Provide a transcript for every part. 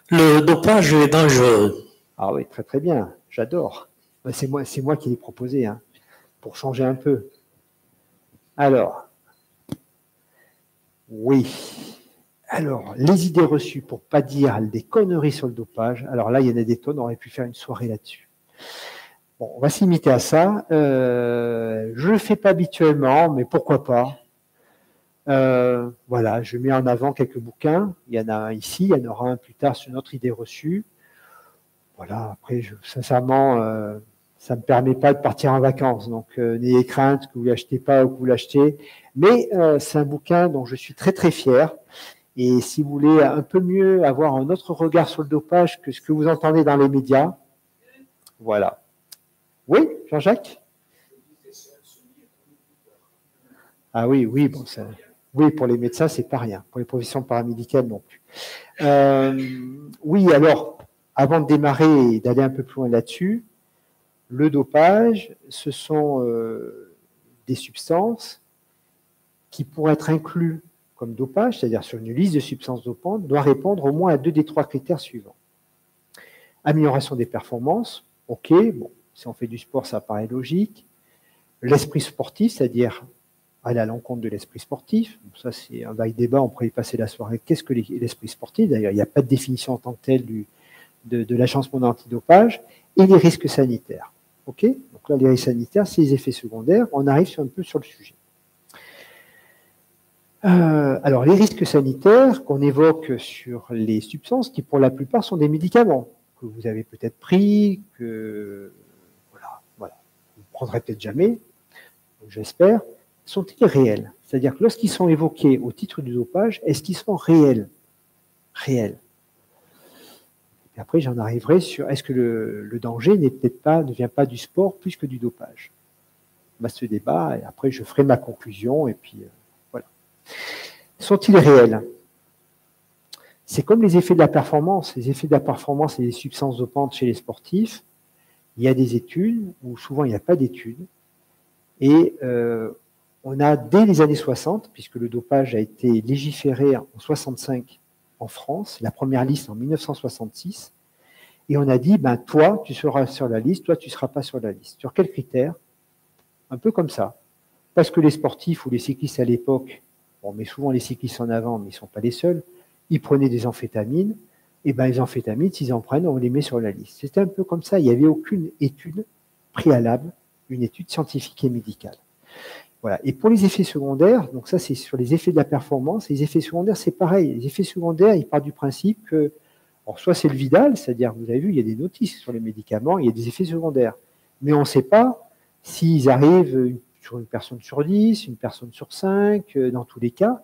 Le dopage est dangereux. Ah oui, très très bien, j'adore. C'est moi qui l'ai proposé, hein, pour changer un peu. Alors, oui. Alors, les idées reçues, pour pas dire des conneries sur le dopage, alors là, il y en a des tonnes, on aurait pu faire une soirée là-dessus. Bon, on va s'imiter à ça. Je ne le fais pas habituellement, mais pourquoi pas. Voilà, je mets en avant quelques bouquins. Il y en a un ici, il y en aura un plus tard sur notre idée reçue. Voilà, après, sincèrement, ça ne me permet pas de partir en vacances. Donc, n'ayez crainte que vous ne l'achetez pas ou que vous l'achetez. Mais c'est un bouquin dont je suis très, très fier. Et si vous voulez un peu mieux avoir un autre regard sur le dopage que ce que vous entendez dans les médias, voilà. Oui, Jean-Jacques? Ah oui, oui, bon, ça, oui, pour les médecins, c'est pas rien. Pour les professions paramédicales non plus. Oui, alors, avant de démarrer et d'aller un peu plus loin là-dessus, le dopage, ce sont des substances qui, pour être inclus comme dopage, c'est-à-dire sur une liste de substances dopantes, doit répondre au moins à 2 des 3 critères suivants. Amélioration des performances, ok, bon, si on fait du sport, ça paraît logique. L'esprit sportif, c'est-à-dire aller à l'encontre de l'esprit sportif. Bon, ça, c'est un vague débat, on pourrait y passer la soirée. Qu'est-ce que l'esprit sportif? D'ailleurs, il n'y a pas de définition en tant que telle de l'Agence mondiale antidopage. Et les risques sanitaires. Ok, donc là, les risques sanitaires, c'est les effets secondaires. On arrive un peu sur le sujet. Alors, les risques sanitaires qu'on évoque sur les substances, qui pour la plupart sont des médicaments que vous avez peut-être pris, que voilà, vous ne prendrez peut-être jamais, j'espère, sont-ils réels? C'est-à-dire que lorsqu'ils sont évoqués au titre du dopage, est-ce qu'ils sont réels? Réels. Et après, j'en arriverai sur est-ce que le danger ne vient pas du sport plus que du dopage? On a ce débat, et après, je ferai ma conclusion, et puis voilà. Sont-ils réels? C'est comme les effets de la performance. Les effets de la performance et les substances dopantes chez les sportifs, il y a des études, ou souvent il n'y a pas d'études, et on a, dès les années 60, puisque le dopage a été légiféré en 65 en France, la première liste en 1966, et on a dit, ben, toi, tu seras sur la liste, toi, tu ne seras pas sur la liste. Sur quels critères? Un peu comme ça. Parce que les sportifs ou les cyclistes à l'époque, on met souvent les cyclistes en avant, mais ils ne sont pas les seuls, ils prenaient des amphétamines, et ben les amphétamines, s'ils en prennent, on les met sur la liste. C'était un peu comme ça, il n'y avait aucune étude préalable, une étude scientifique et médicale. Voilà. Et pour les effets secondaires, donc ça c'est sur les effets de la performance, les effets secondaires c'est pareil. Les effets secondaires, ils partent du principe que, alors soit c'est le Vidal, c'est-à-dire, vous avez vu, il y a des notices sur les médicaments, il y a des effets secondaires. Mais on ne sait pas s'ils arrivent sur une personne sur 10, une personne sur 5, dans tous les cas.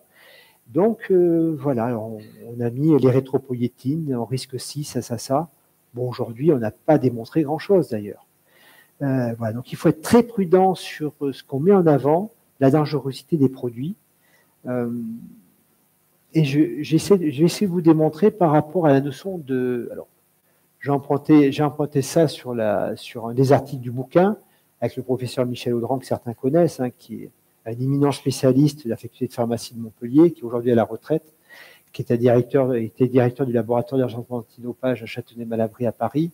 Donc voilà, on a mis l'érythropoïétine en risque 6, ça. Bon, aujourd'hui, on n'a pas démontré grand-chose d'ailleurs. Voilà, donc il faut être très prudent sur ce qu'on met en avant, la dangerosité des produits. Et je vais essayer de vous démontrer par rapport à la notion de... Alors, j'ai emprunté ça sur un des articles du bouquin avec le professeur Michel Audran, que certains connaissent, hein, qui est un éminent spécialiste de la faculté de pharmacie de Montpellier, qui est aujourd'hui à la retraite, qui était directeur du laboratoire d'urgence antidopage à Châtenay-Malabry à Paris,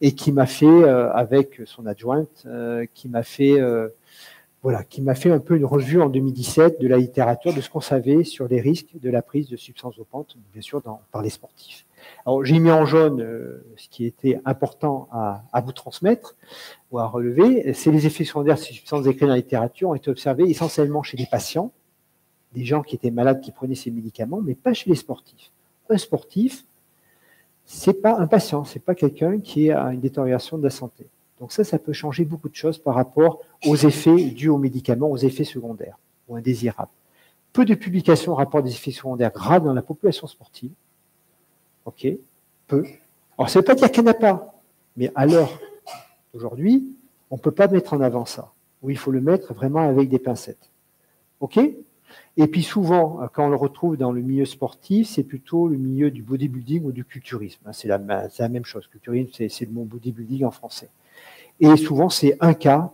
et qui m'a fait, avec son adjointe, qui m'a fait un peu une revue en 2017 de la littérature, de ce qu'on savait sur les risques de la prise de substances dopantes, bien sûr, par les sportifs. Alors, j'ai mis en jaune ce qui était important à vous transmettre ou à relever, c'est les effets secondaires de ces substances décrites dans la littérature ont été observés essentiellement chez les patients, des gens qui étaient malades qui prenaient ces médicaments, mais pas chez les sportifs. Un sportif, c'est pas un patient, c'est pas quelqu'un qui a une détérioration de la santé. Donc ça peut changer beaucoup de choses par rapport aux effets dus aux médicaments, aux effets secondaires ou indésirables. Peu de publications en rapport des effets secondaires graves dans la population sportive. Ok, peu. Alors ça ne veut pas dire qu'il n'y en a pas, mais à l'heure d'aujourd'hui, on ne peut pas mettre en avant ça. Ou il faut le mettre vraiment avec des pincettes. Ok? Et puis souvent, quand on le retrouve dans le milieu sportif, c'est plutôt le milieu du bodybuilding ou du culturisme. C'est la même chose. Culturisme, c'est le mot bodybuilding en français. Et souvent, c'est un cas.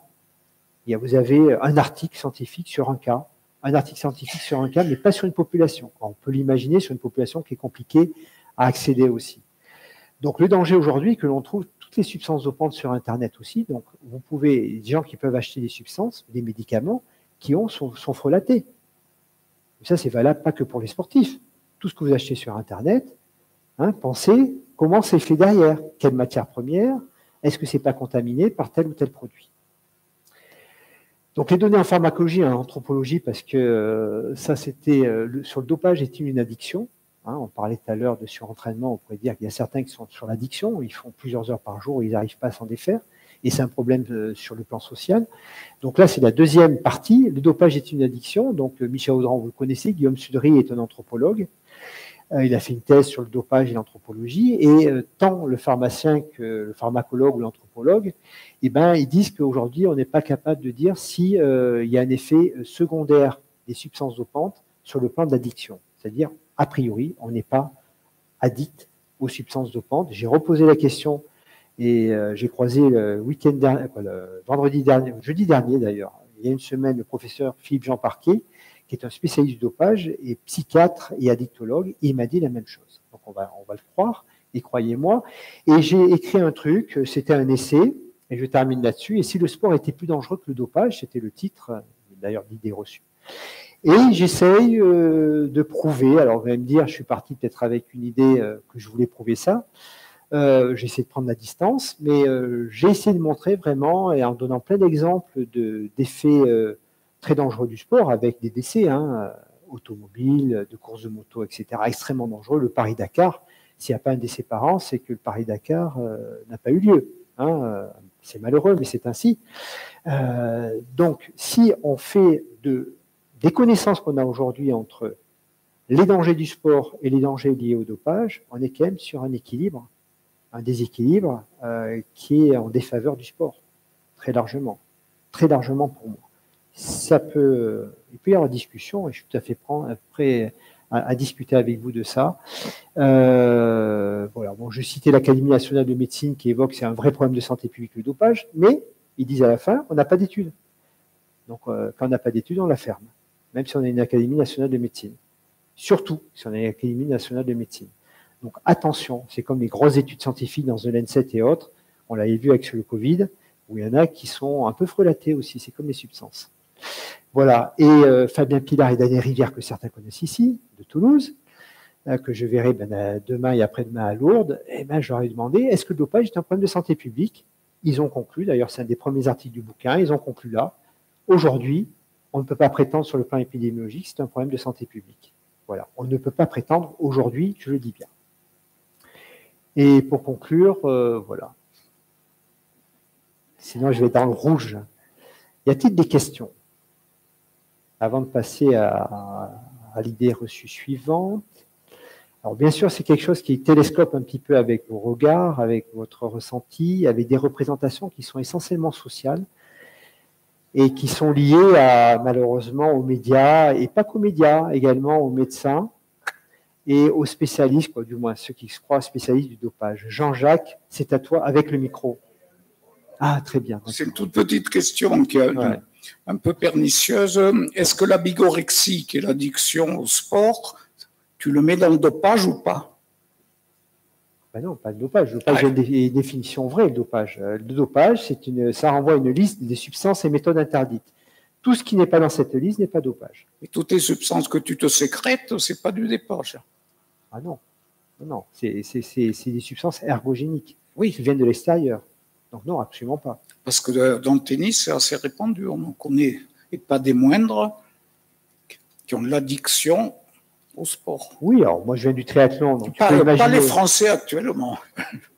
Vous avez un article scientifique sur un cas, mais pas sur une population. On peut l'imaginer sur une population qui est compliquée à accéder aussi. Donc le danger aujourd'hui, que l'on trouve toutes les substances dopantes sur Internet aussi. Donc vous pouvez, des gens qui peuvent acheter des substances, des médicaments, qui sont frelatés. Ça, c'est valable pas que pour les sportifs. Tout ce que vous achetez sur Internet, hein, pensez comment c'est fait derrière. Quelle matière première? Est-ce que c'est pas contaminé par tel ou tel produit? Donc les données en pharmacologie, en anthropologie, parce que ça c'était sur le dopage est-il une addiction, hein, on parlait tout à l'heure de surentraînement, on pourrait dire qu'il y a certains qui sont sur l'addiction, ils font plusieurs heures par jour, ils n'arrivent pas à s'en défaire, et c'est un problème sur le plan social. Donc là c'est la deuxième partie, le dopage est une addiction, donc Michel Audran vous le connaissez, Guillaume Sudry est un anthropologue, il a fait une thèse sur le dopage et l'anthropologie, et tant le pharmacien que le pharmacologue ou l'anthropologue, eh ben, ils disent qu'aujourd'hui, on n'est pas capable de dire s'il y a un effet secondaire des substances dopantes sur le plan de l'addiction. C'est-à-dire, a priori, on n'est pas addict aux substances dopantes. J'ai reposé la question et j'ai croisé le week-end dernier, le vendredi dernier, jeudi dernier d'ailleurs, il y a une semaine, le professeur Philippe Jean Parquet, qui est un spécialiste du dopage et psychiatre et addictologue, et il m'a dit la même chose. Donc on va le croire, et croyez-moi. Et j'ai écrit un truc, c'était un essai, et je termine là-dessus. Et si le sport était plus dangereux que le dopage, c'était le titre, d'ailleurs d'idée reçue. Et j'essaye de prouver, alors vous allez me dire, je suis parti peut-être avec une idée que je voulais prouver ça, j'ai essayé de prendre la distance, mais j'ai essayé de montrer vraiment, et en donnant plein d'exemples d'effets très dangereux du sport, avec des décès, hein, automobiles, de courses de moto, etc., extrêmement dangereux. Le Paris-Dakar, s'il n'y a pas un décès par an, c'est que le Paris-Dakar n'a pas eu lieu. Hein, c'est malheureux, mais c'est ainsi. Donc, si on fait des connaissances qu'on a aujourd'hui entre les dangers du sport et les dangers liés au dopage, on est quand même sur un équilibre, un déséquilibre qui est en défaveur du sport, très largement pour moi. Il peut y avoir discussion, et je suis tout à fait prêt à discuter avec vous de ça. Voilà. Bon, je citais l'Académie nationale de médecine qui évoque que c'est un vrai problème de santé publique le dopage, mais ils disent à la fin, on n'a pas d'études. Donc, quand on n'a pas d'études, on la ferme, même si on a une Académie nationale de médecine. Surtout si on a une Académie nationale de médecine. Donc, attention, c'est comme les grosses études scientifiques dans The Lancet et autres, on l'avait vu avec le Covid, où il y en a qui sont un peu frelatées aussi, c'est comme les substances. Voilà, et Fabien Pilar et Daniel Rivière, que certains connaissent ici, de Toulouse, que je verrai demain et après-demain à Lourdes, et ben, je leur ai demandé, est-ce que le dopage est un problème de santé publique? Ils ont conclu, d'ailleurs c'est un des premiers articles du bouquin, ils ont conclu là, aujourd'hui, on ne peut pas prétendre sur le plan épidémiologique, c'est un problème de santé publique. Voilà, on ne peut pas prétendre aujourd'hui, je le dis bien. Et pour conclure, voilà. Sinon, je vais dans le rouge. Y a-t-il des questions? Avant de passer à l'idée reçue suivante. Alors, bien sûr, c'est quelque chose qui télescope un petit peu avec vos regards, avec votre ressenti, avec des représentations qui sont essentiellement sociales et qui sont liées malheureusement aux médias, et pas qu'aux médias, également aux médecins et aux spécialistes, quoi, du moins ceux qui se croient spécialistes du dopage. Jean-Jacques, c'est à toi avec le micro. Ah, très bien. C'est une toute petite question qui est un peu pernicieuse. Est-ce que la bigorexie, qui est l'addiction au sport, tu le mets dans le dopage ou pas? Ben non, pas le dopage. Le dopage a une définition vraie, le dopage. Le dopage, ça renvoie à une liste des substances et méthodes interdites. Tout ce qui n'est pas dans cette liste n'est pas dopage. Et toutes les substances que tu te sécrètes, c'est pas du dopage? Ah non, non, c'est des substances ergogéniques, oui, qui viennent de l'extérieur. Donc non, absolument pas. Parce que dans le tennis, c'est assez répandu. On en connaît, et pas des moindres, qui ont de l'addiction au sport. Oui, alors moi je viens du triathlon. Donc pas les Français actuellement.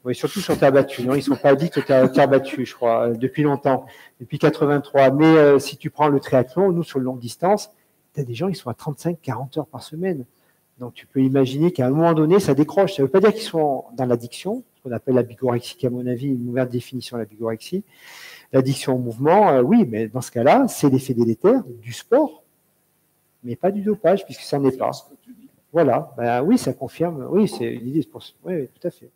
Oui, surtout sur terre battue. Non, ils ne sont pas addicts aux terre battue, je crois, depuis longtemps, depuis 83. Mais si tu prends le triathlon, nous sur le longue distance, tu as des gens qui sont à 35-40 heures par semaine. Donc tu peux imaginer qu'à un moment donné, ça décroche. Ça ne veut pas dire qu'ils sont dans l'addiction, ce qu'on appelle la bigorexie, qui à mon avis est une nouvelle définition de la bigorexie. L'addiction au mouvement, oui, mais dans ce cas-là, c'est l'effet délétère du sport, mais pas du dopage, puisque ça n'est pas. Voilà, ben oui, ça confirme. Oui, c'est l'idée. Oui, tout à fait.